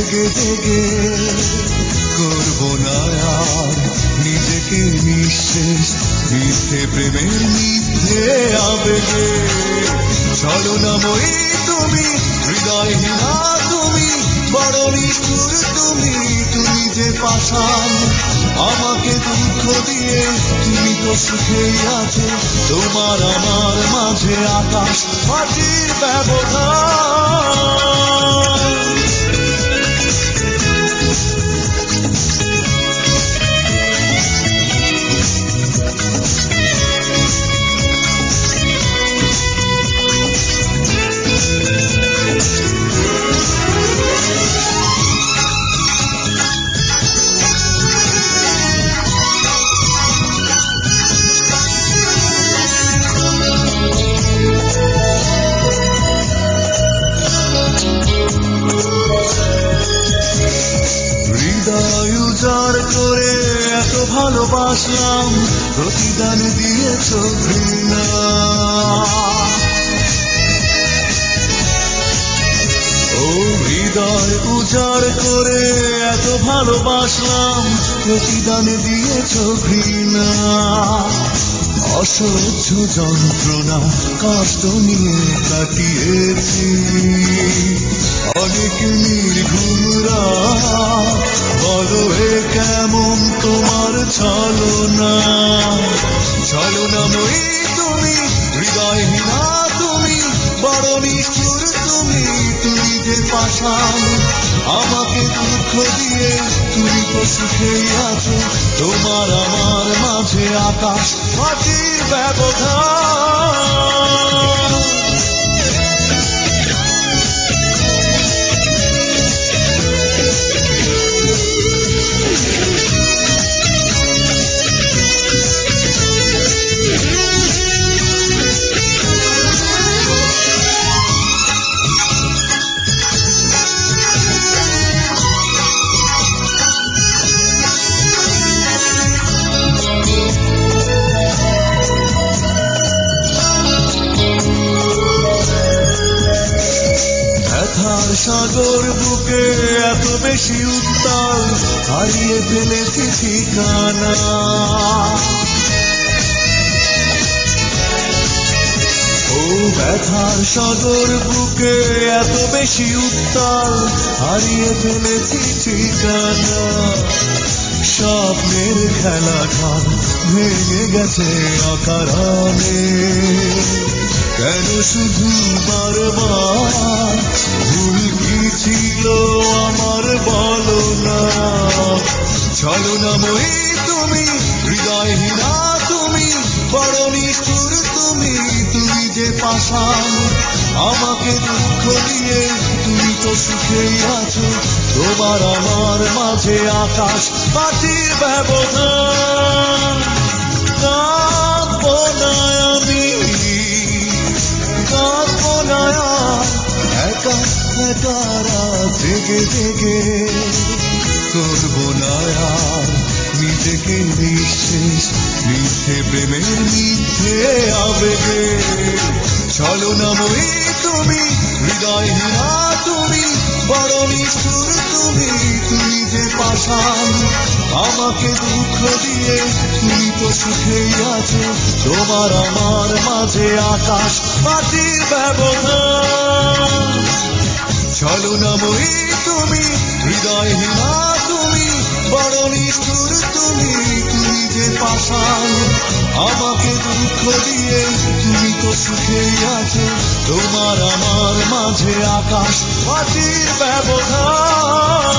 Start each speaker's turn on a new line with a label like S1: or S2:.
S1: জেগে জেগে করব না আর নিজেকে নিঃশেষ মিথ্যে প্রেমের মিথ্যে আবেগে। ছলনাময়ী তুমি, হৃদয়হীনা তুমি, বড় নিষ্ঠুর তুমি, তুমি যে পাষাণ আমাকে দুঃখ দিয়ে। তুমি তো সুখেই আছো, তোমার আমার মাঝে আকাশ মাটির ব্যবধান। করে এত ভালোবাসলাম, প্রতিদান দিয়েছ ঘৃণা। ও হৃদয় উজাড় করে এত ভালোবাসলাম, প্রতিদান দিয়েছ ঘৃণা। অসহ্য যন্ত্রণা কষ্ট নিয়ে কাটিয়েছি অনেক নির্ঘুম রাত। বলো এ কেমন তোমার ছলনা। ছলনাময়ী তুমি, হৃদয়হীনা তুমি, বড় নিষ্ঠুর তুমি, তুমি যে পাষাণ আমাকে দুঃখ দিয়ে। তুমি তো সুখেই আছো, তোমার আমার মাঝে আকাশ মাটির ব্যবধান। সাগর বুকে এত বেশি উত্তাল, হারিয়ে ফেলেছি ঠিকানা। ও ব্যথার সাগর বুকে এত বেশি উত্তাল, হারিয়ে ফেলেছি ঠিকানা। স্বপ্নের খেলাঘর ভেঙে গেছে অকারণে। কেন শুধু বারবার ভুল কি ছিল আমার বলো না। ছলনাময়ী তুমি, হৃদয়হীনা তুমি, বড় নিষ্ঠুর তুমি, তুমি যে পাষাণ আমাকে দুঃখ দিয়ে। তুমি তো সুখেই আছো, তোমার আমার মাঝে আকাশ মাটির ব্যবধান। কাঁদবো না আমি, কাঁদবো না একা একা রাত জেগে জেগে করবো না আর নিজেকে নিঃশেষ মিথ্যে প্রেমের মিথ্যে আবেগে। ছলনাময়ী তুমি, হৃদয়হীনা তুমি, বড় নিষ্ঠুর তুমি, তুমি যে পাষাণ আমাকে দুঃখ দিয়ে। তুমি তো সুখেই আছো, তোমার আমার মাঝে আকাশ মাটির ব্যবধান। ছলনাময়ী তুমি, হৃদয়হীনা তুমি, বড় নিষ্ঠুর তুমি, তুমি যে পাষাণ আমাকে দুঃখ দিয়ে। তুমি তো সুখেই আছো, তোমার আমার মাঝে আকাশ মাটির ব্যবধান।